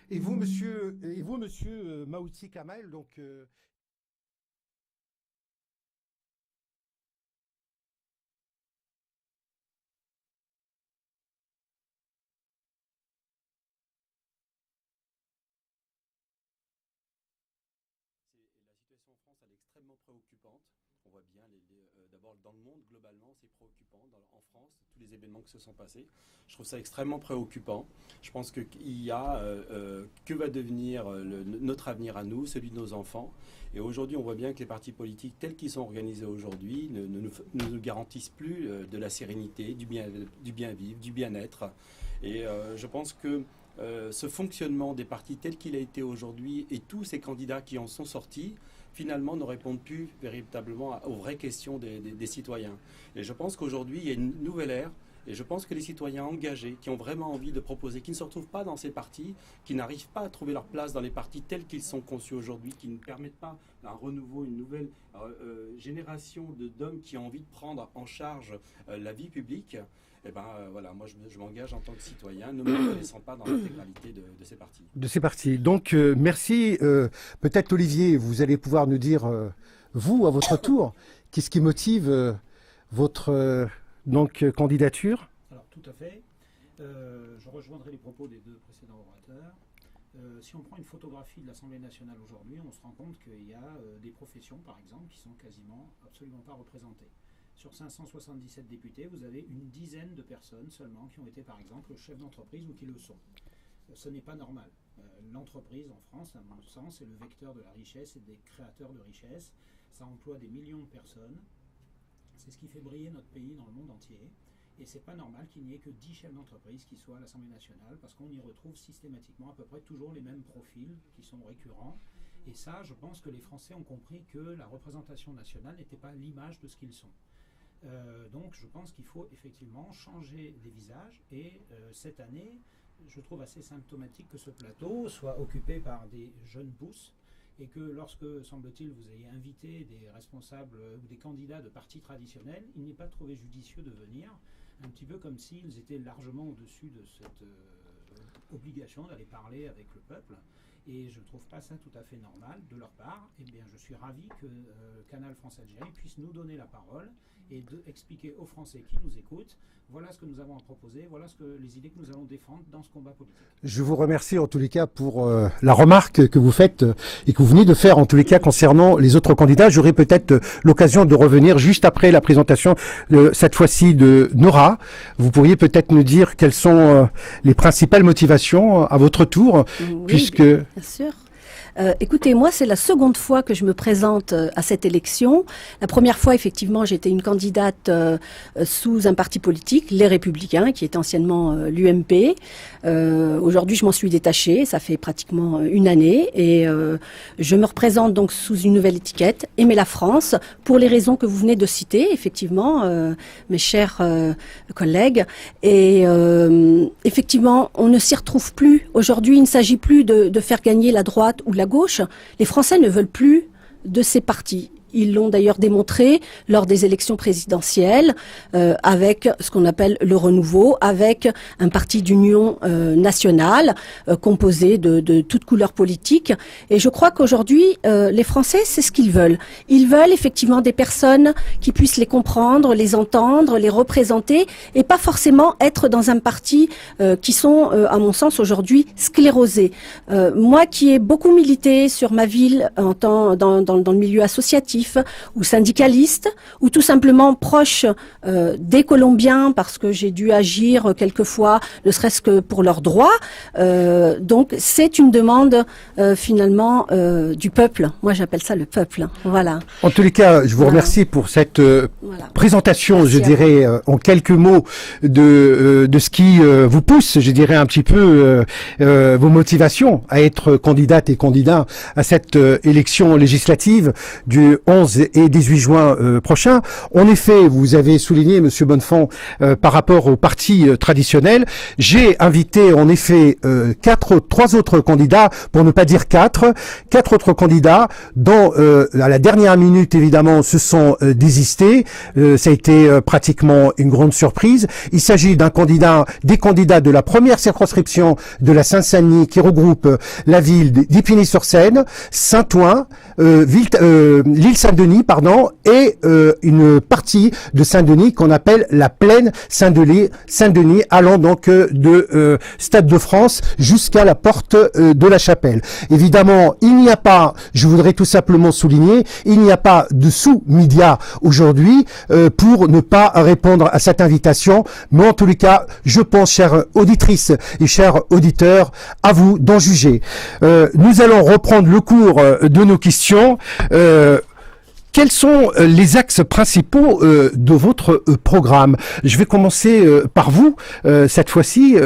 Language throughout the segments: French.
Et vous, monsieur Maouti Kamel, donc La situation en France, elle est extrêmement préoccupante. On voit bien, d'abord dans le monde, globalement, c'est préoccupant. En France, tous les événements qui se sont passés, je trouve ça extrêmement préoccupant. Je pense qu'il y a que va devenir notre avenir à nous, celui de nos enfants. Et aujourd'hui, on voit bien que les partis politiques tels qu'ils sont organisés aujourd'hui ne nous garantissent plus de la sérénité, du bien vivre, du bien-être. Et je pense que ce fonctionnement des partis tel qu'il a été aujourd'hui et tous ces candidats qui en sont sortis, finalement, ne répondent plus véritablement aux vraies questions des citoyens. Et je pense qu'aujourd'hui, il y a une nouvelle ère. Et je pense que les citoyens engagés, qui ont vraiment envie de proposer, qui ne se retrouvent pas dans ces partis, qui n'arrivent pas à trouver leur place dans les partis tels qu'ils sont conçus aujourd'hui, qui ne permettent pas un renouveau, une nouvelle génération d'hommes qui ont envie de prendre en charge la vie publique, eh ben voilà, moi je m'engage en tant que citoyen, ne me reconnaissant pas dans l'intégralité de ces partis. de ces partis. Donc merci. Peut-être Olivier, vous allez pouvoir nous dire, vous, à votre tour, qu'est-ce qui motive votre candidature? Alors tout à fait. Je rejoindrai les propos des deux précédents orateurs. Si on prend une photographie de l'Assemblée nationale aujourd'hui, on se rend compte qu'il y a des professions, par exemple, qui sont quasiment absolument pas représentées. Sur 577 députés, vous avez une dizaine de personnes seulement qui ont été, par exemple, chefs d'entreprise ou qui le sont. Ce n'est pas normal. L'entreprise en France, à mon sens, est le vecteur de la richesse et des créateurs de richesse. Ça emploie des millions de personnes. C'est ce qui fait briller notre pays dans le monde entier. Et c'est pas normal qu'il n'y ait que 10 chefs d'entreprise qui soient à l'Assemblée nationale, parce qu'on y retrouve systématiquement à peu près toujours les mêmes profils qui sont récurrents. Et ça, je pense que les Français ont compris que la représentation nationale n'était pas l'image de ce qu'ils sont. Donc je pense qu'il faut effectivement changer les visages. Et cette année, je trouve assez symptomatique que ce plateau soit occupé par des jeunes pousses, et que lorsque, semble-t-il, vous ayez invité des responsables ou des candidats de partis traditionnels, il n'est pas trouvé judicieux de venir, un petit peu comme s'ils étaient largement au-dessus de cette obligation d'aller parler avec le peuple. Et je ne trouve pas ça tout à fait normal de leur part. Eh bien, je suis ravi que Canal France Algérie puisse nous donner la parole et expliquer aux Français qui nous écoutent, voilà ce que nous avons à proposer, voilà les idées que nous allons défendre dans ce combat politique. Je vous remercie en tous les cas pour la remarque que vous faites et que vous venez de faire en tous les cas concernant les autres candidats. J'aurai peut-être l'occasion de revenir juste après la présentation, cette fois-ci de Nora. Vous pourriez peut-être nous dire quelles sont les principales motivations à votre tour, oui, puisque... Bien sûr. Écoutez, moi, c'est la seconde fois que je me présente à cette élection. La première fois, effectivement, j'étais une candidate sous un parti politique, les Républicains, qui est anciennement l'UMP. Aujourd'hui, je m'en suis détachée. Ça fait pratiquement une année. Et je me représente donc sous une nouvelle étiquette, Aimer la France, pour les raisons que vous venez de citer, effectivement, mes chers collègues. Et effectivement, on ne s'y retrouve plus. Aujourd'hui, il ne s'agit plus de faire gagner la droite ou la gauche. Les Français ne veulent plus de ces partis. Ils l'ont d'ailleurs démontré lors des élections présidentielles avec ce qu'on appelle le renouveau, avec un parti d'union nationale composé de toutes couleurs politiques. Et je crois qu'aujourd'hui, les Français, c'est ce qu'ils veulent. Ils veulent effectivement des personnes qui puissent les comprendre, les entendre, les représenter, et pas forcément être dans un parti qui sont, à mon sens, aujourd'hui sclérosés. Moi qui ai beaucoup milité sur ma ville dans le milieu associatif, ou syndicaliste, ou tout simplement proche des Colombiens, parce que j'ai dû agir quelquefois, ne serait-ce que pour leurs droits. Donc c'est une demande finalement du peuple. Moi j'appelle ça le peuple. Voilà. En tous les cas, je vous remercie pour cette présentation, merci, je dirais, en quelques mots, de ce qui vous pousse, je dirais un petit peu vos motivations à être candidate et candidat à cette élection législative du 11 11 et 18 juin prochains. En effet, vous avez souligné, Monsieur Bonnefond, par rapport aux partis traditionnels, j'ai invité en effet trois autres candidats, pour ne pas dire quatre autres candidats, dont à la dernière minute évidemment se sont désistés. Ça a été pratiquement une grande surprise. Il s'agit des candidats de la première circonscription de la Seine-Saint-Denis qui regroupe la ville d'Épinay-sur-Seine, Saint-Ouen, l'île Saint-Denis, et une partie de Saint-Denis qu'on appelle la plaine Saint-Denis, allant donc de Stade de France jusqu'à la porte de la Chapelle. Évidemment, il n'y a pas, je voudrais tout simplement souligner, il n'y a pas de sous-média aujourd'hui pour ne pas répondre à cette invitation, mais en tous les cas, je pense, chères auditrices et chers auditeurs, à vous d'en juger. Nous allons reprendre le cours de nos questions. Quels sont les axes principaux de votre programme? Je vais commencer par vous cette fois-ci.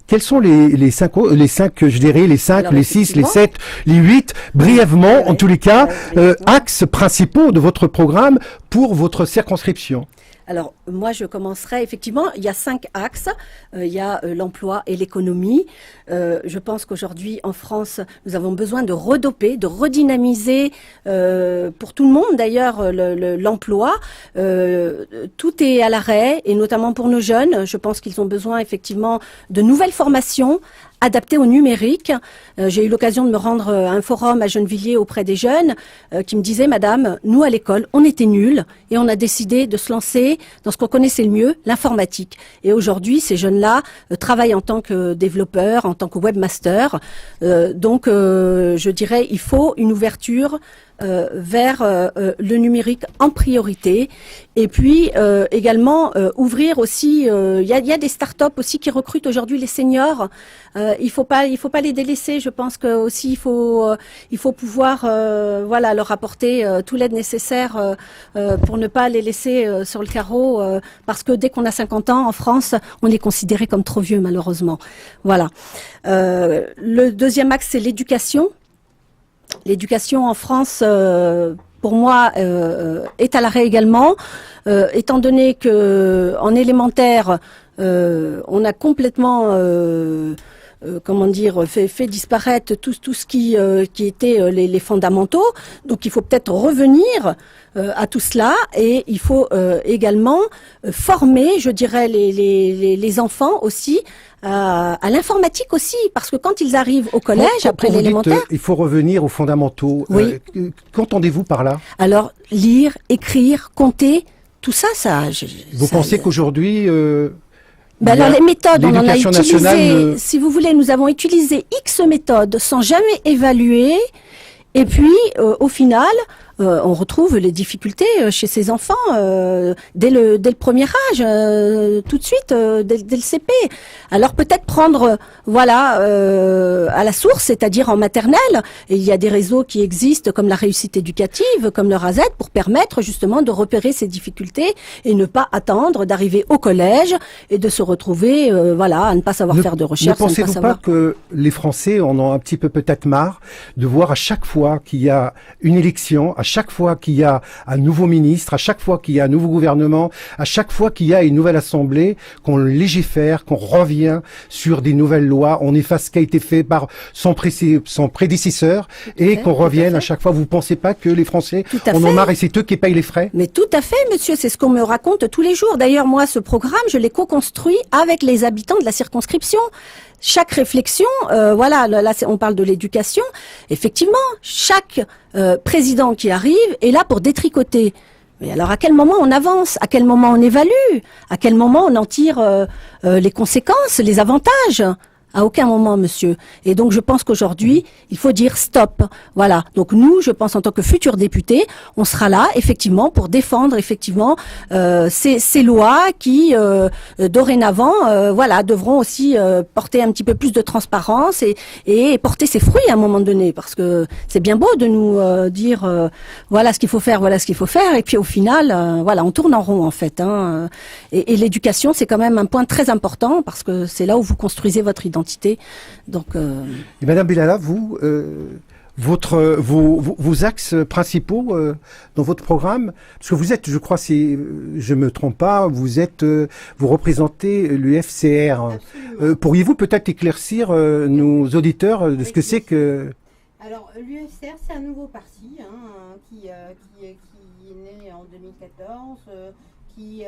Quels sont les cinq, je dirais, les 5, les 6, les 7, les 8, brièvement, en tous les cas, axes principaux de votre programme pour votre circonscription? Alors, moi, je commencerai, effectivement, il y a 5 axes. Il y a l'emploi et l'économie. Je pense qu'aujourd'hui, en France, nous avons besoin de redoper, de redynamiser, pour tout le monde d'ailleurs, l'emploi. Tout est à l'arrêt, et notamment pour nos jeunes. Je pense qu'ils ont besoin, effectivement, de nouvelles formations adaptées au numérique. J'ai eu l'occasion de me rendre à un forum à Gennevilliers auprès des jeunes qui me disaient, Madame, nous à l'école, on était nuls et on a décidé de se lancer dans ce qu'on connaissait le mieux, l'informatique. Et aujourd'hui, ces jeunes-là travaillent en tant que développeurs, en tant que webmaster. Donc, je dirais, il faut une ouverture vers le numérique en priorité, et puis également ouvrir aussi. Il y a des startups aussi qui recrutent aujourd'hui les seniors. Il faut pas les délaisser. Je pense que aussi il faut pouvoir leur apporter tout l'aide nécessaire pour ne pas les laisser sur le carreau, parce que dès qu'on a 50 ans en France, on est considéré comme trop vieux malheureusement. Voilà. Le deuxième axe, c'est l'éducation. L'éducation en France, pour moi, est à l'arrêt également, étant donné que en élémentaire, on a complètement, fait disparaître tout ce qui était les fondamentaux. Donc, il faut peut-être revenir à tout cela, et il faut également former, je dirais, les enfants aussi à l'informatique aussi, parce que quand ils arrivent au collège, après l'élémentaire... Il faut revenir aux fondamentaux. Oui. Qu'entendez-vous par là? Alors, lire, écrire, compter, tout ça, Vous pensez qu'aujourd'hui... alors les méthodes, on en a utilisé, si vous voulez, nous avons utilisé X méthodes sans jamais évaluer, et puis au final... on retrouve les difficultés chez ces enfants dès le premier âge, tout de suite, dès le CP. Alors peut-être prendre, à la source, c'est-à-dire en maternelle. Et il y a des réseaux qui existent comme la réussite éducative, comme le RASET, pour permettre justement de repérer ces difficultés et ne pas attendre d'arriver au collège et de se retrouver, à ne pas savoir faire de recherche. Ne pensez-vous pas que les Français en ont un petit peu peut-être marre de voir à chaque fois qu'il y a une élection, à chaque fois qu'il y a un nouveau ministre, à chaque fois qu'il y a un nouveau gouvernement, à chaque fois qu'il y a une nouvelle assemblée, qu'on légifère, qu'on revient sur des nouvelles lois, on efface ce qui a été fait par son prédécesseur, et qu'on revienne à chaque fois. Vous ne pensez pas que les Français en ont marre, et c'est eux qui payent les frais? Mais tout à fait, monsieur, c'est ce qu'on me raconte tous les jours. D'ailleurs, moi, ce programme, je l'ai co-construit avec les habitants de la circonscription. Chaque réflexion, là on parle de l'éducation, effectivement, chaque président qui arrive est là pour détricoter. Mais alors à quel moment on avance? À quel moment on évalue? À quel moment on en tire les conséquences, les avantages? À aucun moment, monsieur. Et donc, je pense qu'aujourd'hui, il faut dire stop. Voilà. Donc, nous, je pense, en tant que futurs députés, on sera là, effectivement, pour défendre, effectivement, ces lois qui, dorénavant, devront aussi porter un petit peu plus de transparence et porter ses fruits à un moment donné. Parce que c'est bien beau de nous dire, voilà ce qu'il faut faire, voilà ce qu'il faut faire. Et puis, au final, on tourne en rond, en fait. Et l'éducation, c'est quand même un point très important, parce que c'est là où vous construisez votre identité. Donc, Et Madame Bellala, vous, Vos axes principaux dans votre programme, parce que vous êtes, je crois, si je me trompe pas, vous représentez l'UFCR. Pourriez-vous peut-être éclaircir nos auditeurs de ce que c'est que... Alors, l'UFCR, c'est un nouveau parti qui est né en 2014, qui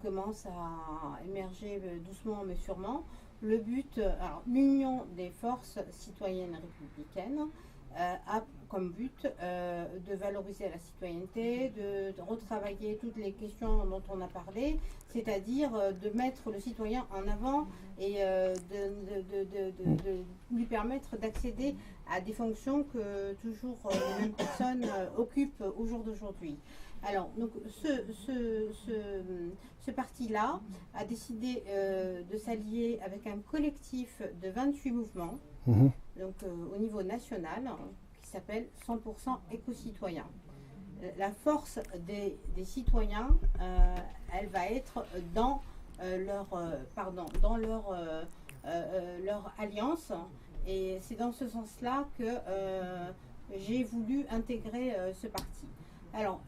commence à émerger doucement mais sûrement. Le but, alors l'Union des forces citoyennes républicaines a comme but de valoriser la citoyenneté, de retravailler toutes les questions dont on a parlé, c'est-à-dire de mettre le citoyen en avant et de lui permettre d'accéder à des fonctions que toujours les mêmes personnes occupent au jour d'aujourd'hui. Alors, donc, ce parti-là a décidé de s'allier avec un collectif de 28 mouvements, donc au niveau national, qui s'appelle 100% éco-citoyens. La force des citoyens, elle va être dans leur alliance, et c'est dans ce sens-là que j'ai voulu intégrer ce parti. Alors,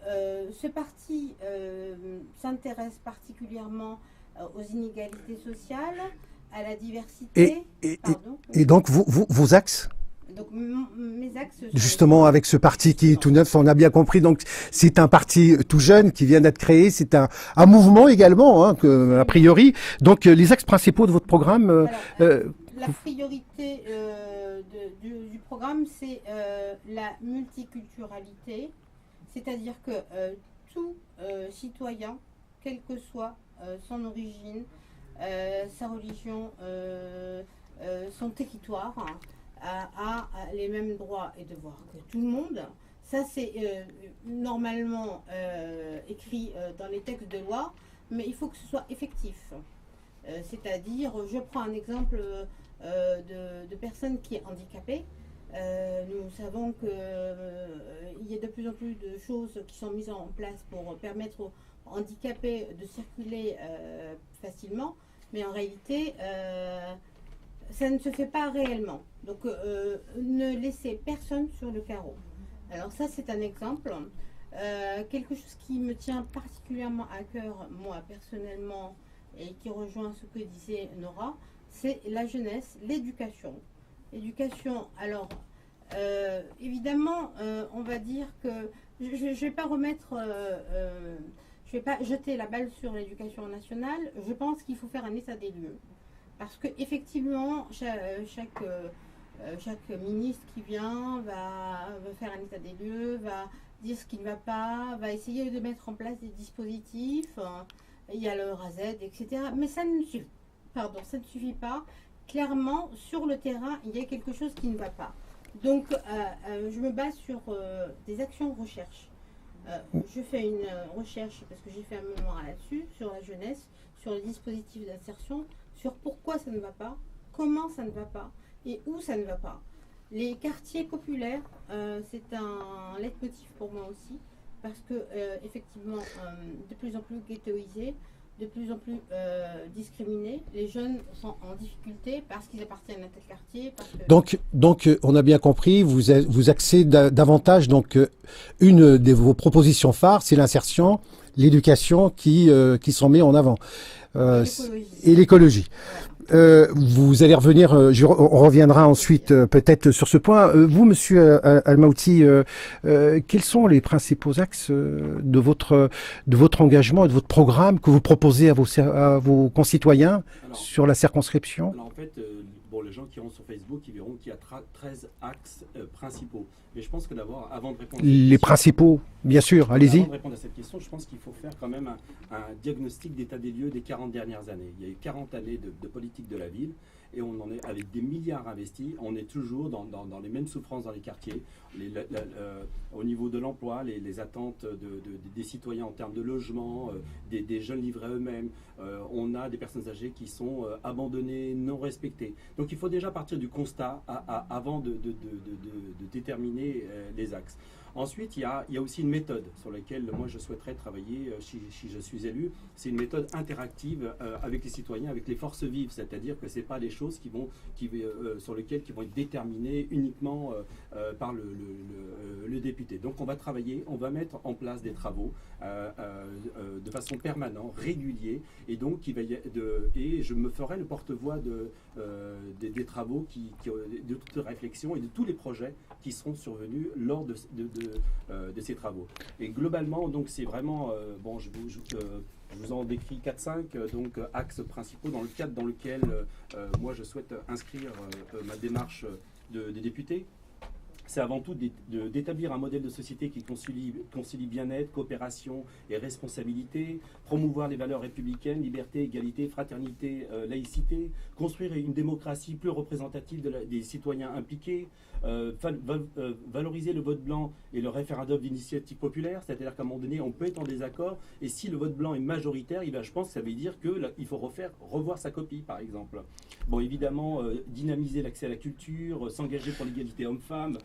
ce parti s'intéresse particulièrement aux inégalités sociales, à la diversité. Et donc, vos axes? Donc, mes axes... Justement, avec ce parti qui est tout neuf, on a bien compris. Donc, c'est un parti tout jeune qui vient d'être créé. C'est un mouvement également, a priori. Donc, les axes principaux de votre programme... la priorité du programme, c'est la multiculturalité. C'est-à-dire que tout citoyen, quelle que soit son origine, sa religion, son territoire, a les mêmes droits et devoirs que tout le monde. Ça, c'est normalement écrit dans les textes de loi, mais il faut que ce soit effectif. C'est-à-dire, je prends un exemple de personne qui est handicapée. Nous savons qu'il y a de plus en plus de choses qui sont mises en place pour permettre aux handicapés de circuler facilement, mais en réalité, ça ne se fait pas réellement. Donc, ne laissez personne sur le carreau. Alors ça, c'est un exemple. Quelque chose qui me tient particulièrement à cœur, moi, personnellement, et qui rejoint ce que disait Nora, c'est la jeunesse, l'éducation. L'éducation, alors, évidemment, on va dire que je ne vais pas je vais pas jeter la balle sur l'éducation nationale. Je pense qu'il faut faire un état des lieux. Parce qu'effectivement, chaque ministre qui vient va faire un état des lieux, va dire ce qui ne va pas, va essayer de mettre en place des dispositifs. Il y a le RASED, etc. Mais ça ne suffit pas. Clairement, sur le terrain, il y a quelque chose qui ne va pas. Donc, je me base sur des actions de recherche. Je fais une recherche, parce que j'ai fait un mémoire là-dessus, sur la jeunesse, sur les dispositifs d'insertion, sur pourquoi ça ne va pas, comment ça ne va pas, et où ça ne va pas. Les quartiers populaires, c'est un leitmotiv pour moi aussi, parce que, effectivement, de plus en plus ghettoisés, de plus en plus discriminés. Les jeunes sont en difficulté parce qu'ils appartiennent à tel quartier. Donc, on a bien compris, vous axez davantage. Donc, une de vos propositions phares, c'est l'insertion, l'éducation qui sont mis en avant. Et l'écologie. Vous allez revenir, on reviendra ensuite peut-être sur ce point. Vous, Monsieur Almaouti, quels sont les principaux axes de votre engagement et de votre programme que vous proposez à vos concitoyens sur la circonscription? Alors en fait, les gens qui iront sur Facebook, ils verront qu'il y a 13 axes principaux. Mais je pense que d'abord, avant de répondre... Les principaux, bien sûr, allez-y. Avant de répondre à cette question, je pense qu'il faut faire quand même un diagnostic d'état des lieux des 40 dernières années. Il y a eu 40 années de politique de la ville et on en est, avec des milliards investis, on est toujours dans les mêmes souffrances dans les quartiers. Au niveau de l'emploi, les attentes des citoyens en termes de logement, des jeunes livrés eux-mêmes. On a des personnes âgées qui sont abandonnées, non respectées. Donc il faut déjà partir du constat avant de déterminer les axes. Ensuite, il y a aussi une méthode sur laquelle moi je souhaiterais travailler si je suis élu. C'est une méthode interactive avec les citoyens, avec les forces vives. C'est-à-dire que ce n'est pas des choses sur lesquelles qui vont être déterminées uniquement par le député. Donc on va travailler, on va mettre en place des travaux de façon permanente, régulière, et donc et je me ferai le porte-voix des travaux, de toute réflexion et de tous les projets qui seront survenus lors de ces travaux. Et globalement, donc c'est vraiment, je vous en décris 4-5 axes principaux dans le cadre dans lequel moi je souhaite inscrire ma démarche de député. C'est avant tout d'établir un modèle de société qui concilie bien-être, coopération et responsabilité, promouvoir les valeurs républicaines, liberté, égalité, fraternité, laïcité, construire une démocratie plus représentative des citoyens impliqués, valoriser le vote blanc et le référendum d'initiative populaire, c'est-à-dire qu'à un moment donné, on peut être en désaccord, et si le vote blanc est majoritaire, je pense que ça veut dire qu'il faut revoir sa copie, par exemple. Bon, évidemment, dynamiser l'accès à la culture, s'engager pour l'égalité homme-femme,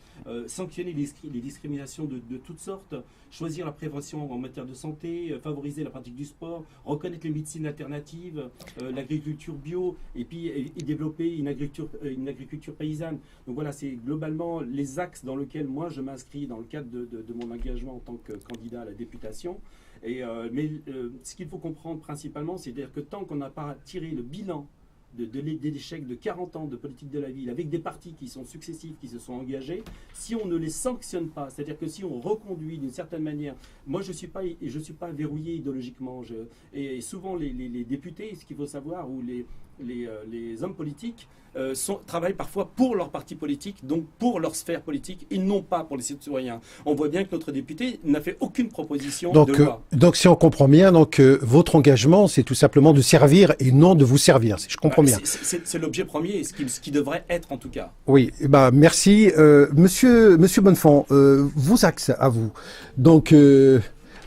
sanctionner les discriminations de toutes sortes, choisir la prévention en matière de santé, favoriser la pratique du sport, reconnaître les médecines alternatives, l'agriculture bio, et puis et développer une agriculture paysanne. Donc voilà, c'est globalement les axes dans lesquels moi je m'inscris dans le cadre de mon engagement en tant que candidat à la députation. Mais ce qu'il faut comprendre principalement, c'est-à-dire que tant qu'on n'a pas tiré le bilan de l'échec de 40 ans de politique de la ville, avec des partis qui sont successifs, qui se sont engagés, si on ne les sanctionne pas, c'est-à-dire que si on reconduit d'une certaine manière, moi je suis pas verrouillé idéologiquement, et souvent les députés, ce qu'il faut savoir, ou les hommes politiques travaillent parfois pour leur parti politique, donc pour leur sphère politique, et non pas pour les citoyens. On voit bien que notre député n'a fait aucune proposition de loi. Donc si on comprend bien, votre engagement, c'est tout simplement de servir et non de vous servir, si je comprends bien. C'est l'objet premier, ce qui devrait être en tout cas. Oui, merci. Monsieur Bonnefond, vos axes à vous. Donc...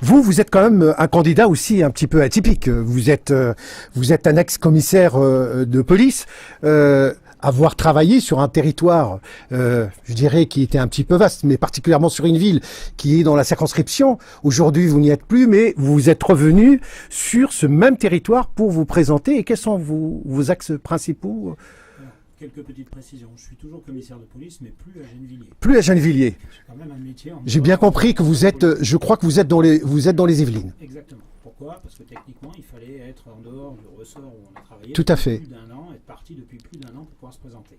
Vous êtes quand même un candidat aussi un petit peu atypique. Vous êtes un ex-commissaire de police, avoir travaillé sur un territoire, je dirais, qui était un petit peu vaste, mais particulièrement sur une ville qui est dans la circonscription. Aujourd'hui, vous n'y êtes plus, mais vous êtes revenu sur ce même territoire pour vous présenter. Et quels sont vos axes principaux ? Quelques petites précisions. Je suis toujours commissaire de police, mais plus à Gennevilliers. Plus à Gennevilliers. C'est quand même un métier. J'ai bien compris que vous êtes, je crois que vous êtes dans les Yvelines. Exactement. Pourquoi ? Parce que techniquement, il fallait être en dehors du ressort où on a travaillé. Tout à fait. Plus d'un an, être parti depuis plus d'un an pour pouvoir se présenter.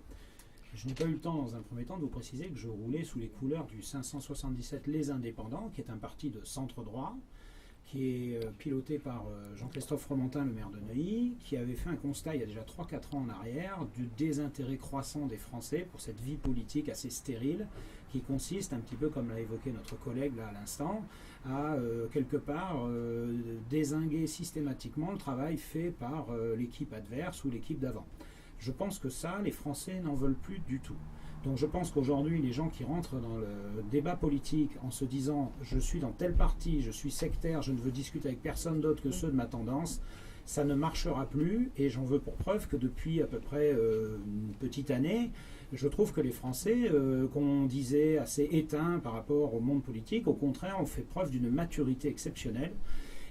Je n'ai pas eu le temps, dans un premier temps, de vous préciser que je roulais sous les couleurs du 577 Les Indépendants, qui est un parti de centre droit, qui est piloté par Jean-Christophe Fromentin, le maire de Neuilly, qui avait fait un constat il y a déjà 3-4 ans en arrière du désintérêt croissant des Français pour cette vie politique assez stérile, qui consiste, un petit peu comme l'a évoqué notre collègue là à l'instant, à quelque part dézinguer systématiquement le travail fait par l'équipe adverse ou l'équipe d'avant. Je pense que ça, les Français n'en veulent plus du tout. Donc je pense qu'aujourd'hui, les gens qui rentrent dans le débat politique en se disant « je suis dans tel parti, je suis sectaire, je ne veux discuter avec personne d'autre que ceux de ma tendance », ça ne marchera plus. Et j'en veux pour preuve que depuis à peu près une petite année, je trouve que les Français, qu'on disait assez éteints par rapport au monde politique, au contraire, ont fait preuve d'une maturité exceptionnelle.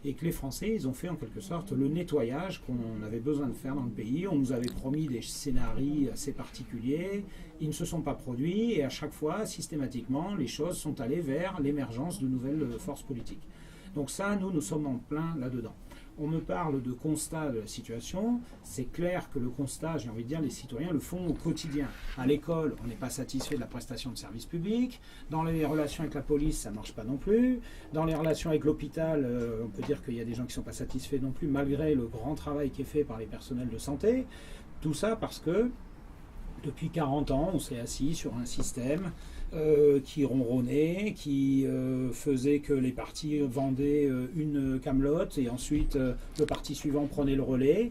Et que les Français, ils ont fait en quelque sorte le nettoyage qu'on avait besoin de faire dans le pays. On nous avait promis des scénarios assez particuliers, ils ne se sont pas produits, et à chaque fois, systématiquement, les choses sont allées vers l'émergence de nouvelles forces politiques. Donc ça, nous sommes en plein là-dedans. On me parle de constat de la situation. C'est clair que le constat, j'ai envie de dire, les citoyens le font au quotidien. À l'école, on n'est pas satisfait de la prestation de services publics. Dans les relations avec la police, ça ne marche pas non plus. Dans les relations avec l'hôpital, on peut dire qu'il y a des gens qui ne sont pas satisfaits non plus, malgré le grand travail qui est fait par les personnels de santé. Tout ça parce que, depuis 40 ans, on s'est assis sur un système qui ronronnait, qui faisait que les partis vendaient une camelote et ensuite le parti suivant prenait le relais,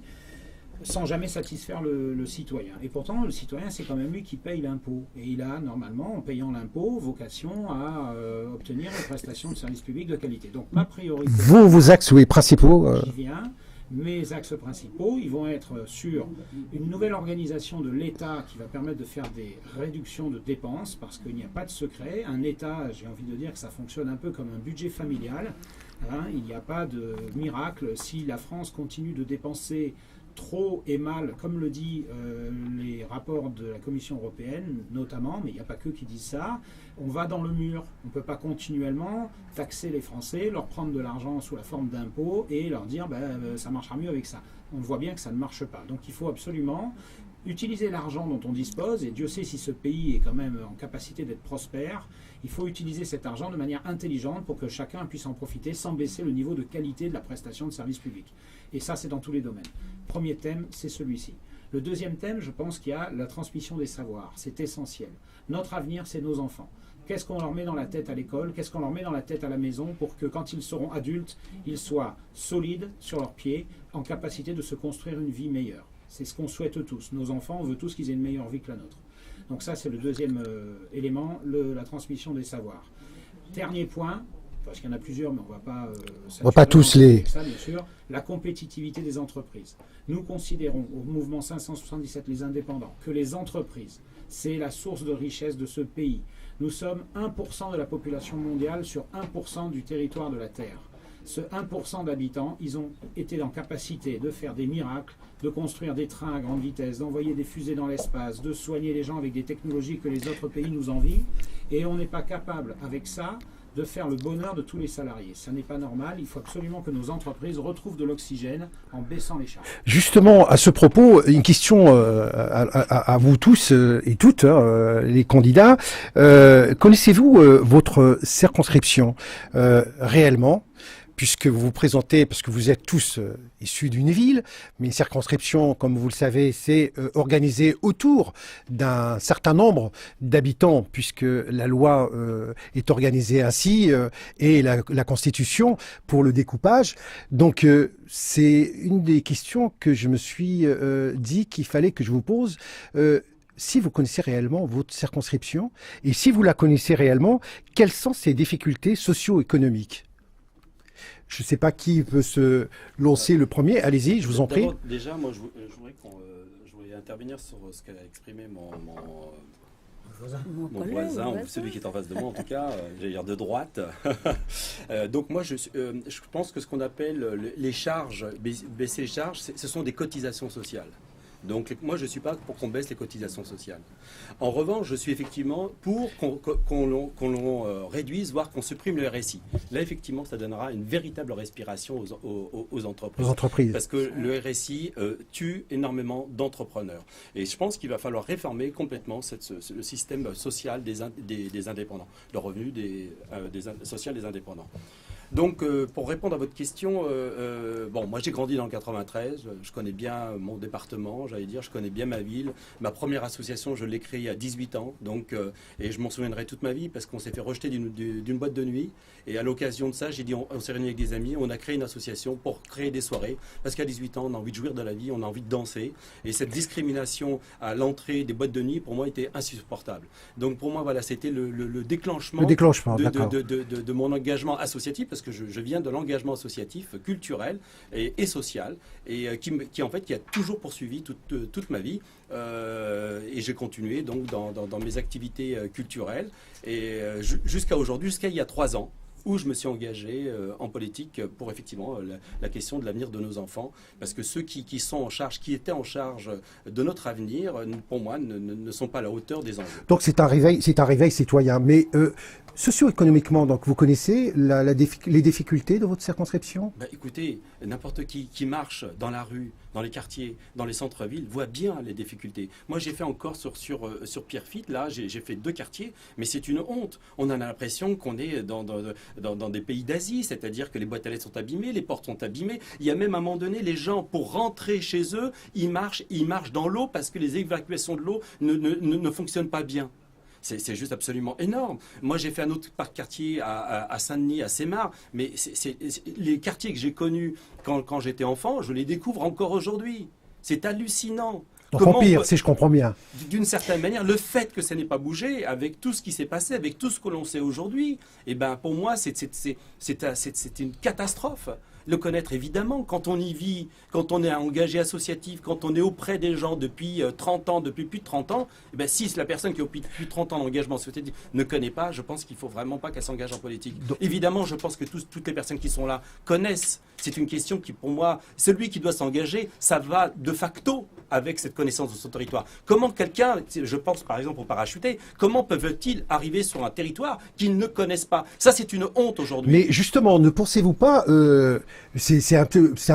sans jamais satisfaire le citoyen. Et pourtant, le citoyen, c'est quand même lui qui paye l'impôt. Et il a, normalement, en payant l'impôt, vocation à obtenir une prestation de service public de qualité. Donc, ma priorité... Vos axes, oui, principaux... J'y viens. Mes axes principaux, ils vont être sur une nouvelle organisation de l'État qui va permettre de faire des réductions de dépenses, parce qu'il n'y a pas de secret. Un État, j'ai envie de dire que ça fonctionne un peu comme un budget familial. Hein, il n'y a pas de miracle. Si la France continue de dépenser trop et mal, comme le dit les rapports de la Commission européenne notamment, mais il n'y a pas que qui disent ça, on va dans le mur. On ne peut pas continuellement taxer les Français, leur prendre de l'argent sous la forme d'impôts et leur dire ça marchera mieux avec ça. On voit bien que ça ne marche pas. Donc il faut absolument utiliser l'argent dont on dispose, et Dieu sait si ce pays est quand même en capacité d'être prospère. Il faut utiliser cet argent de manière intelligente pour que chacun puisse en profiter sans baisser le niveau de qualité de la prestation de service public. Et ça, c'est dans tous les domaines. Premier thème, c'est celui-ci. Le deuxième thème, je pense qu'il y a la transmission des savoirs. C'est essentiel. Notre avenir, c'est nos enfants. Qu'est-ce qu'on leur met dans la tête à l'école? Qu'est-ce qu'on leur met dans la tête à la maison pour que quand ils seront adultes, ils soient solides sur leurs pieds, en capacité de se construire une vie meilleure? C'est ce qu'on souhaite tous. Nos enfants, on veut tous qu'ils aient une meilleure vie que la nôtre. Donc ça, c'est le deuxième élément, la transmission des savoirs. Dernier point, parce qu'il y en a plusieurs, mais on ne va pas tous les... Ça, bien sûr, la compétitivité des entreprises. Nous considérons au mouvement 577 Les Indépendants que les entreprises, c'est la source de richesse de ce pays. Nous sommes 1% de la population mondiale sur 1% du territoire de la Terre. Ce 1% d'habitants, ils ont été en capacité de faire des miracles, de construire des trains à grande vitesse, d'envoyer des fusées dans l'espace, de soigner les gens avec des technologies que les autres pays nous envient. Et on n'est pas capable, avec ça, de faire le bonheur de tous les salariés. Ça n'est pas normal. Il faut absolument que nos entreprises retrouvent de l'oxygène en baissant les charges. Justement, à ce propos, une question à vous tous et toutes, les candidats. Connaissez-vous votre circonscription réellement ? Puisque vous vous présentez, parce que vous êtes tous issus d'une ville, mais une circonscription, comme vous le savez, c'est organisée autour d'un certain nombre d'habitants, puisque la loi est organisée ainsi, et la Constitution pour le découpage. Donc, c'est une des questions que je me suis dit qu'il fallait que je vous pose. Si vous connaissez réellement votre circonscription, et si vous la connaissez réellement, quelles sont ses difficultés socio-économiques ? Je ne sais pas qui peut se lancer le premier. Allez-y, je vous en prie. Déjà, moi, je voulais intervenir sur ce qu'a exprimé mon voisin, ou celui qui est en face de moi, en tout cas, j'allais dire de droite. Donc moi, je pense que ce qu'on appelle les charges, baisser les charges, ce sont des cotisations sociales. Donc moi, je ne suis pas pour qu'on baisse les cotisations sociales. En revanche, je suis effectivement pour qu'on réduise, voire qu'on supprime le RSI. Là, effectivement, ça donnera une véritable respiration aux entreprises. Parce que le RSI tue énormément d'entrepreneurs. Et je pense qu'il va falloir réformer complètement le système social des indépendants, le revenu social des indépendants. Donc, pour répondre à votre question, moi j'ai grandi dans le 93, je connais bien mon département, j'allais dire, je connais bien ma ville. Ma première association, je l'ai créée à 18 ans, donc, et je m'en souviendrai toute ma vie parce qu'on s'est fait rejeter d'une boîte de nuit. Et à l'occasion de ça, j'ai dit, on s'est réunis avec des amis, on a créé une association pour créer des soirées. Parce qu'à 18 ans, on a envie de jouir de la vie, on a envie de danser. Et cette discrimination à l'entrée des boîtes de nuit, pour moi, était insupportable. Donc pour moi, voilà, c'était le déclenchement, de mon engagement associatif, parce que je viens de l'engagement associatif, culturel et social, et qui a toujours poursuivi toute ma vie. Et j'ai continué donc dans mes activités culturelles, et jusqu'à aujourd'hui, jusqu'à il y a 3 ans, où je me suis engagé en politique pour effectivement la question de l'avenir de nos enfants, parce que ceux qui étaient en charge de notre avenir, pour moi, ne sont pas à la hauteur des enjeux. Donc c'est un réveil citoyen. Mais socio-économiquement, donc vous connaissez les difficultés de votre circonscription ? Écoutez, n'importe qui marche dans la rue, dans les quartiers, dans les centres-villes, voit bien les difficultés. Moi, j'ai fait encore sur Pierrefitte, là, j'ai fait 2 quartiers, mais c'est une honte. On a l'impression qu'on est dans des pays d'Asie, c'est-à-dire que les boîtes à lettres sont abîmées, les portes sont abîmées. Il y a même à un moment donné, les gens, pour rentrer chez eux, ils marchent dans l'eau parce que les évacuations de l'eau ne fonctionnent pas bien. C'est juste absolument énorme. Moi, j'ai fait un autre quartier à Saint-Denis, à Sémar, mais les quartiers que j'ai connus quand j'étais enfant, je les découvre encore aujourd'hui. C'est hallucinant. Donc empire, si je comprends bien. D'une certaine manière, le fait que ça n'ait pas bougé, avec tout ce qui s'est passé, avec tout ce que l'on sait aujourd'hui, pour moi, c'est une catastrophe. Le connaître, évidemment, quand on y vit, quand on est engagé associatif, quand on est auprès des gens depuis 30 ans, depuis plus de 30 ans, eh ben, si la personne qui a plus de 30 ans d'engagement associatif ne connaît pas, je pense qu'il ne faut vraiment pas qu'elle s'engage en politique. Évidemment, je pense que toutes les personnes qui sont là connaissent. C'est une question qui, pour moi, celui qui doit s'engager, ça va de facto avec cette connaissance de son territoire. Comment quelqu'un, je pense par exemple aux parachutés, comment peuvent-ils arriver sur un territoire qu'ils ne connaissent pas? Ça, c'est une honte aujourd'hui. Mais justement, ne pensez-vous pas, c'est un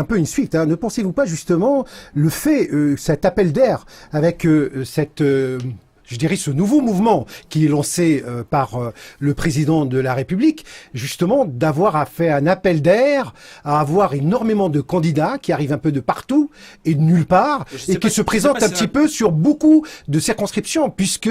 peu une suite, hein, ne pensez-vous pas justement le fait, cet appel d'air avec je dirais ce nouveau mouvement qui est lancé par le président de la République, justement d'avoir fait un appel d'air, à avoir énormément de candidats qui arrivent un peu de partout et de nulle part, et qui se présentent un petit peu sur beaucoup de circonscriptions, puisque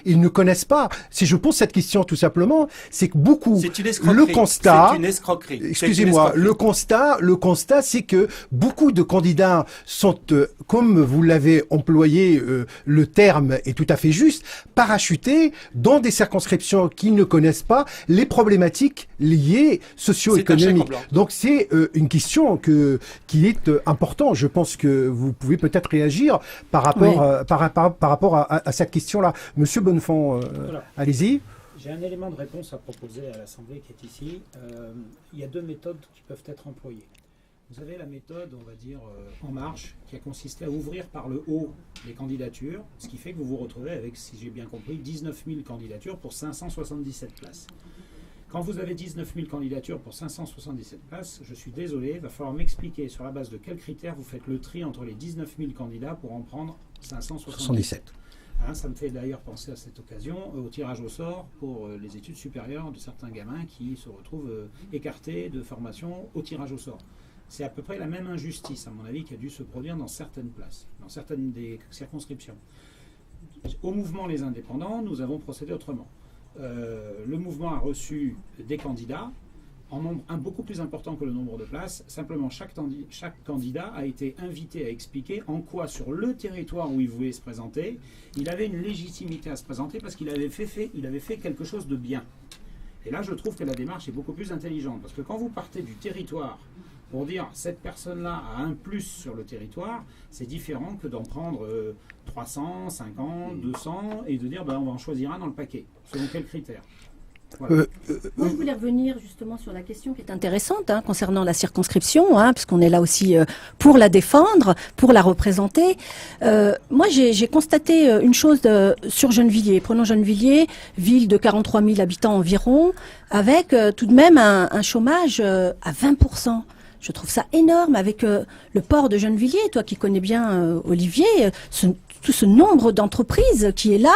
ils ne connaissent pas. Si je pose cette question tout simplement, c'est que beaucoup, le constat, c'est une escroquerie. Excusez-moi, le constat, c'est que beaucoup de candidats sont, comme vous l'avez employé, le terme est tout à fait juste, parachutés dans des circonscriptions qui ne connaissent pas les problématiques liées socio-économiques. Donc c'est une question qui est importante. Je pense que vous pouvez peut-être réagir par rapport, par rapport à cette question-là. Monsieur Bonnefond, allez-y. J'ai un élément de réponse à proposer à l'Assemblée qui est ici. Il y a deux méthodes qui peuvent être employées. Vous avez la méthode, on va dire, en marche, qui a consisté à ouvrir par le haut les candidatures, ce qui fait que vous vous retrouvez avec, si j'ai bien compris, 19 000 candidatures pour 577 places. Quand vous avez 19 000 candidatures pour 577 places, je suis désolé, il va falloir m'expliquer sur la base de quels critères vous faites le tri entre les 19 000 candidats pour en prendre 577. Hein, ça me fait d'ailleurs penser à cette occasion au tirage au sort pour les études supérieures de certains gamins qui se retrouvent écartés de formation au tirage au sort. C'est à peu près la même injustice, à mon avis, qui a dû se produire dans certaines places, dans certaines des circonscriptions. Au mouvement Les Indépendants, nous avons procédé autrement. Le mouvement a reçu des candidats en nombre beaucoup plus important que le nombre de places. Simplement, chaque candidat a été invité à expliquer en quoi, sur le territoire où il voulait se présenter, il avait une légitimité à se présenter parce qu'il avait fait quelque chose de bien. Et là, je trouve que la démarche est beaucoup plus intelligente. Parce que quand vous partez du territoire pour dire cette personne-là a un plus sur le territoire, c'est différent que d'en prendre 300, 50, 200 et de dire on va en choisir un dans le paquet. Selon quels critères? Voilà. Moi, je voulais revenir justement sur la question qui est intéressante concernant la circonscription, puisqu'on est là aussi pour la défendre, pour la représenter. Moi, j'ai constaté une chose sur Gennevilliers. Prenons Gennevilliers, ville de 43 000 habitants environ, avec tout de même un chômage à 20%. Je trouve ça énorme avec le port de Gennevilliers, toi qui connais bien Olivier, tout ce nombre d'entreprises qui est là.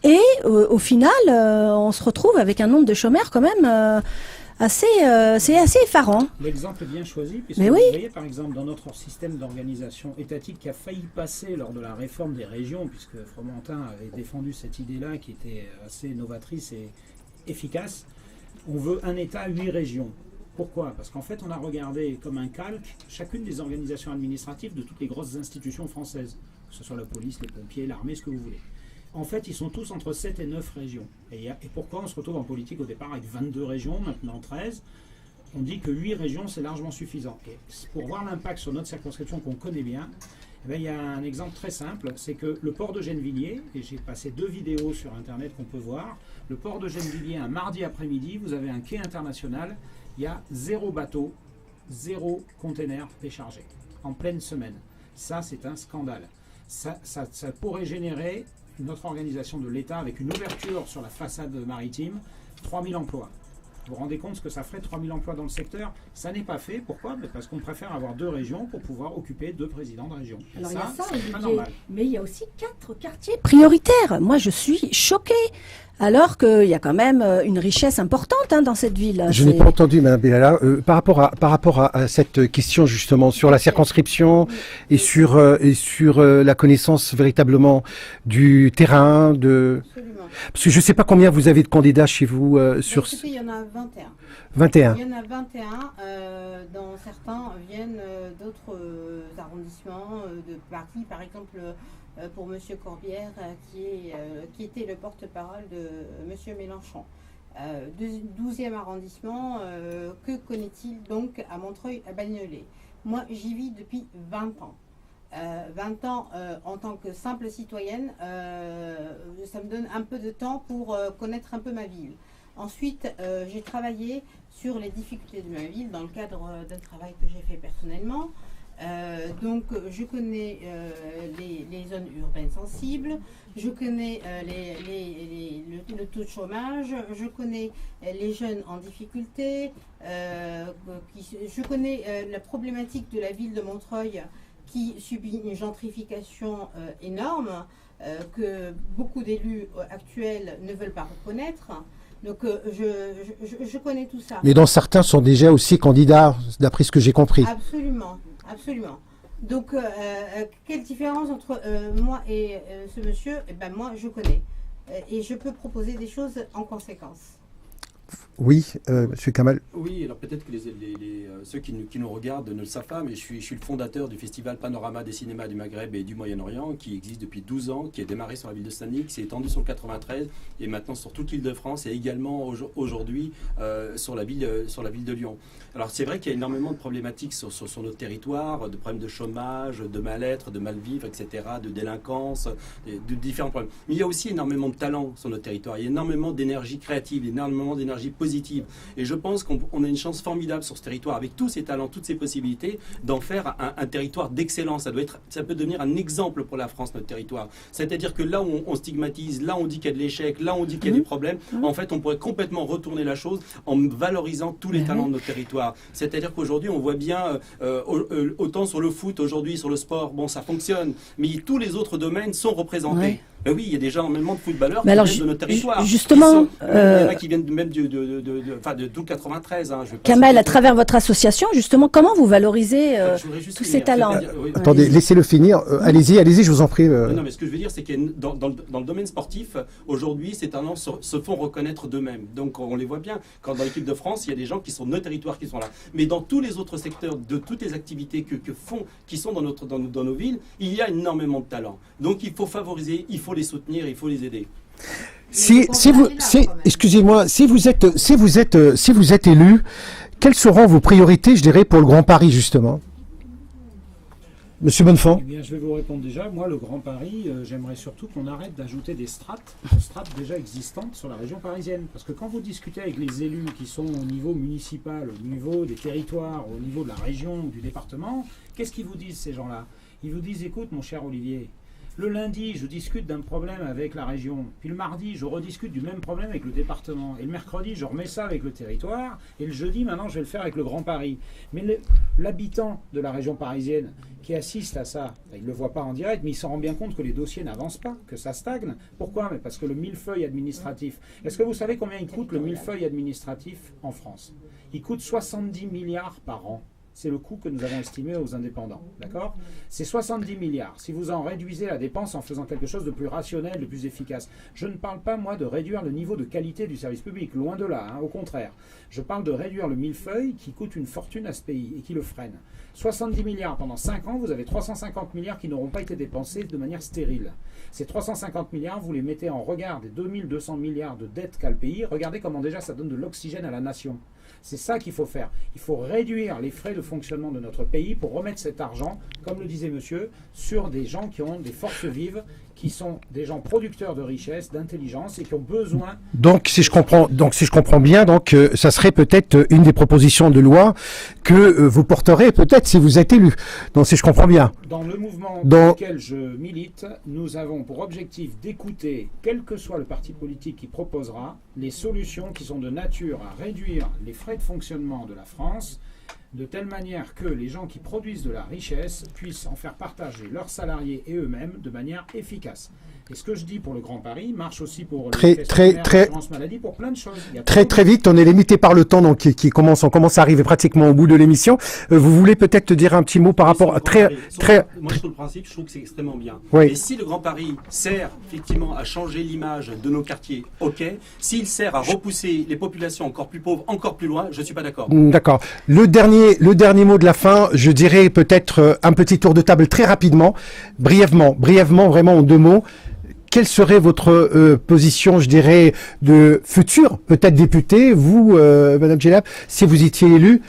Et au final, on se retrouve avec un nombre de chômeurs quand même c'est assez effarant. L'exemple est bien choisi, puisque vous voyez par exemple dans notre système d'organisation étatique qui a failli passer lors de la réforme des régions, puisque Fromentin avait défendu cette idée-là qui était assez novatrice et efficace, on veut un État à 8 régions. Pourquoi? Parce qu'en fait, on a regardé comme un calque chacune des organisations administratives de toutes les grosses institutions françaises, que ce soit la police, les pompiers, l'armée, ce que vous voulez. En fait, ils sont tous entre 7 et 9 régions. Et pourquoi on se retrouve en politique au départ avec 22 régions, maintenant 13? On dit que 8 régions, c'est largement suffisant. Et pour voir l'impact sur notre circonscription qu'on connaît bien, il y a un exemple très simple, c'est que le port de Gennevilliers, et j'ai passé 2 vidéos sur Internet qu'on peut voir, le port de Gennevilliers, un mardi après-midi, vous avez un quai international, il y a 0 bateau, 0 container déchargé, en pleine semaine. Ça, c'est un scandale. Ça pourrait générer notre organisation de l'État avec une ouverture sur la façade maritime, 3000 emplois. Vous vous rendez compte ce que ça ferait, 3000 emplois dans le secteur? Ça n'est pas fait. Pourquoi? Parce qu'on préfère avoir 2 régions pour pouvoir occuper 2 présidents de région. Alors ça, il y a ça, c'est pas normal. Mais il y a aussi 4 quartiers prioritaires. Moi, je suis choquée. Alors qu'il y a quand même une richesse importante dans cette ville. Je n'ai pas entendu, Madame Bellala, par rapport à cette question justement sur la circonscription et sur la connaissance véritablement du terrain. Absolument. Parce que je ne sais pas combien vous avez de candidats chez vous sur. Il y en a 21. 21. Il y en a 21, dont certains viennent d'autres arrondissements de Paris, par exemple. Pour M. Corbière, qui était le porte-parole de M. Mélenchon. 12e arrondissement, que connaît-il donc à Montreuil, à Bagnolet? Moi, j'y vis depuis 20 ans. 20 ans en tant que simple citoyenne, ça me donne un peu de temps pour connaître un peu ma ville. Ensuite, j'ai travaillé sur les difficultés de ma ville dans le cadre d'un travail que j'ai fait personnellement. Donc, je connais les zones urbaines sensibles, je connais le taux de chômage, je connais les jeunes en difficulté, je connais la problématique de la ville de Montreuil qui subit une gentrification énorme, que beaucoup d'élus actuels ne veulent pas reconnaître. Donc, je connais tout ça. Mais dont certains sont déjà aussi candidats, d'après ce que j'ai compris. Absolument, absolument. Donc, quelle différence entre moi et ce monsieur? Eh ben, moi, je connais. Et je peux proposer des choses en conséquence. Oui, Monsieur Kamal. Oui, alors peut-être que ceux qui nous regardent ne le savent pas, mais je suis le fondateur du festival Panorama des cinémas du Maghreb et du Moyen-Orient, qui existe depuis 12 ans, qui a démarré sur la ville de Saint-Denis, qui s'est étendu sur le 93 et maintenant sur toute l'île de France et également aujourd'hui sur la ville de Lyon. Alors c'est vrai qu'il y a énormément de problématiques sur notre territoire, de problèmes de chômage, de mal-être, de mal-vivre, etc., de délinquance, de différents problèmes. Mais il y a aussi énormément de talent sur notre territoire, il y a énormément d'énergie créative, énormément d'énergie positive. Et je pense qu'on a une chance formidable sur ce territoire, avec tous ces talents, toutes ces possibilités, d'en faire un territoire d'excellence. Ça peut devenir un exemple pour la France, notre territoire. C'est-à-dire que là où on stigmatise, là où on dit qu'il y a de l'échec, là où on dit qu'il y a des problèmes, en fait, on pourrait complètement retourner la chose en valorisant tous les talents de notre territoire. C'est-à-dire qu'aujourd'hui, on voit bien, autant sur le foot, aujourd'hui, sur le sport, bon, ça fonctionne, mais tous les autres domaines sont représentés. Ouais. Ben oui, il y a déjà énormément de footballeurs Mais qui alors, viennent de notre territoire. justement, il y en a qui viennent même de tout 93. Hein, Kamel, à travers votre association, justement, comment vous valorisez tous ces talents? Attendez, laissez-le finir. Allez-y, je vous en prie. Non, mais ce que je veux dire, c'est que dans le domaine sportif, aujourd'hui, ces talents se font reconnaître d'eux-mêmes. Donc, on les voit bien. Quand dans l'équipe de France, il y a des gens qui sont de notre territoire qui sont là. Mais dans tous les autres secteurs, de toutes les activités qui sont dans nos villes, il y a énormément de talents. Donc, il faut favoriser, il faut les soutenir, il faut les aider. Excusez-moi, si vous êtes élu, quelles seront vos priorités, je dirais, pour le Grand Paris, justement? Monsieur Bonnefond. Eh bien, je vais vous répondre déjà. Moi, le Grand Paris, j'aimerais surtout qu'on arrête d'ajouter des strates déjà existantes sur la région parisienne. Parce que quand vous discutez avec les élus qui sont au niveau municipal, au niveau des territoires, au niveau de la région ou du département, qu'est-ce qu'ils vous disent, ces gens-là? Ils vous disent, écoute, mon cher Olivier, le lundi, je discute d'un problème avec la région. Puis le mardi, je rediscute du même problème avec le département. Et le mercredi, je remets ça avec le territoire. Et le jeudi, maintenant, je vais le faire avec le Grand Paris. Mais l'habitant de la région parisienne qui assiste à ça, il ne le voit pas en direct, mais il s'en rend bien compte que les dossiers n'avancent pas, que ça stagne. Pourquoi? Mais parce que le millefeuille administratif. Est-ce que vous savez combien il coûte le millefeuille administratif en France? Il coûte 70 milliards par an. C'est le coût que nous avons estimé aux indépendants. D'accord? C'est 70 milliards. Si vous en réduisez la dépense en faisant quelque chose de plus rationnel, de plus efficace. Je ne parle pas, moi, de réduire le niveau de qualité du service public. Loin de là, hein, au contraire. Je parle de réduire le millefeuille qui coûte une fortune à ce pays et qui le freine. 70 milliards pendant 5 ans, vous avez 350 milliards qui n'auront pas été dépensés de manière stérile. Ces 350 milliards, vous les mettez en regard des 2200 milliards de dettes qu'a le pays. Regardez comment déjà ça donne de l'oxygène à la nation. C'est ça qu'il faut faire. Il faut réduire les frais de fonctionnement de notre pays pour remettre cet argent, comme le disait monsieur, sur des gens qui ont des forces vives, qui sont des gens producteurs de richesse, d'intelligence et qui ont besoin... Donc, si je comprends bien, ça serait peut-être une des propositions de loi que vous porterez peut-être si vous êtes élu. Donc, si je comprends bien. Dans le mouvement dans lequel je milite, nous avons pour objectif d'écouter, quel que soit le parti politique qui proposera, les solutions qui sont de nature à réduire les frais de fonctionnement de la France, de telle manière que les gens qui produisent de la richesse puissent en faire partager leurs salariés et eux-mêmes de manière efficace. Et ce que je dis pour le Grand Paris marche aussi pour l'assurance maladie, pour plein de choses. Très vite, on est limité par le temps, donc on commence à arriver pratiquement au bout de l'émission. Vous voulez peut-être dire un petit mot par rapport à Moi, sur le principe, je trouve que c'est extrêmement bien. Oui. Et si le Grand Paris sert effectivement à changer l'image de nos quartiers, ok. S'il sert à repousser les populations encore plus pauvres, encore plus loin, je suis pas d'accord. D'accord. Le dernier mot de la fin, je dirais peut-être un petit tour de table très rapidement, brièvement, vraiment en 2 mots. quelle serait votre position, je dirais, de futur, peut-être député, vous, Madame Djellab, si vous étiez élue,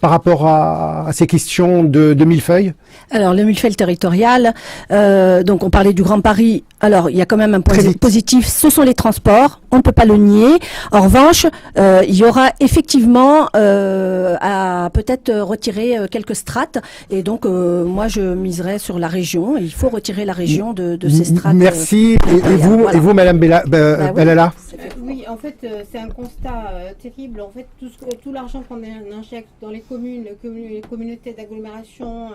par rapport à ces questions de millefeuille? Alors, le millefeuille territorial, donc on parlait du Grand Paris. Alors, il y a quand même un point positif, ce sont les transports, on ne peut pas le nier. En revanche, il y aura effectivement à peut-être retirer quelques strates. Et donc, moi, je miserais sur la région. Il faut retirer la région de ces strates. Merci. Et vous, Madame Bellala? Oui, en fait, c'est un constat terrible. En fait, tout l'argent qu'on injecte dans les communes, les communautés d'agglomération,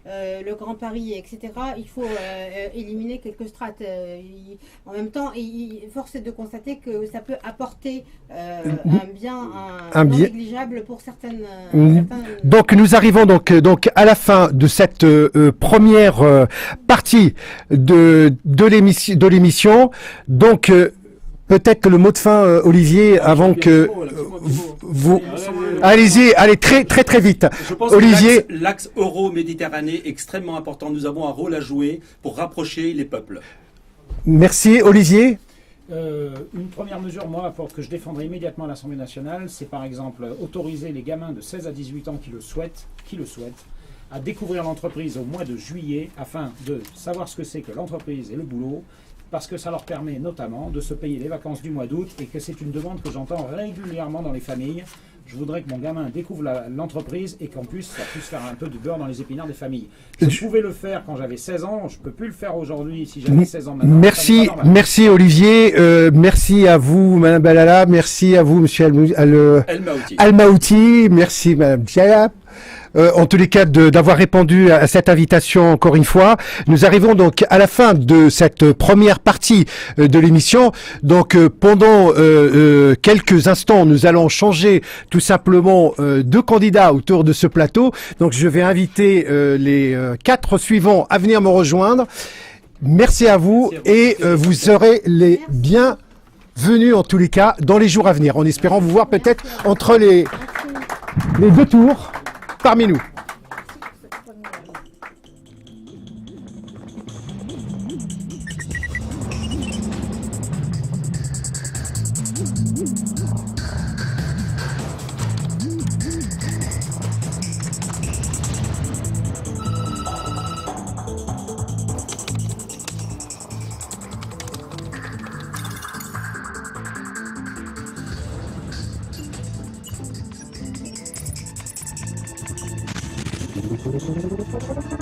le Grand Paris, etc., il faut éliminer quelques strates. En même temps, force est de constater que ça peut apporter un bien non négligeable pour certaines... Donc nous arrivons donc à la fin de cette première partie de l'émission. Donc peut-être que le mot de fin, Olivier, avant que vous... Allez-y, allez très vite. Je pense Olivier... que l'axe euro-méditerranée est extrêmement important. Nous avons un rôle à jouer pour rapprocher les peuples. Merci, Olivier. Une première mesure, moi, que je défendrai immédiatement à l'Assemblée nationale, c'est par exemple autoriser les gamins de 16 à 18 ans qui le souhaitent, à découvrir l'entreprise au mois de juillet afin de savoir ce que c'est que l'entreprise et le boulot, parce que ça leur permet notamment de se payer les vacances du mois d'août et que c'est une demande que j'entends régulièrement dans les familles. Je voudrais que mon gamin découvre l'entreprise et ça puisse faire un peu du beurre dans les épinards des familles. Je pouvais le faire quand j'avais 16 ans, je ne peux plus le faire aujourd'hui si j'avais 16 ans maintenant. Merci Olivier, merci à vous Madame Bellala, merci à vous Monsieur Almaouti, merci Madame Djellab. En tous les cas, d'avoir répondu à cette invitation encore une fois. Nous arrivons donc à la fin de cette première partie de l'émission. Donc pendant quelques instants, nous allons changer tout simplement de candidats autour de ce plateau. Donc je vais inviter les 4 suivants à venir me rejoindre. Merci à vous et vous serez les bienvenus en tous les cas dans les jours à venir, en espérant vous voir peut-être entre les 2 tours parmi nous. Thank you.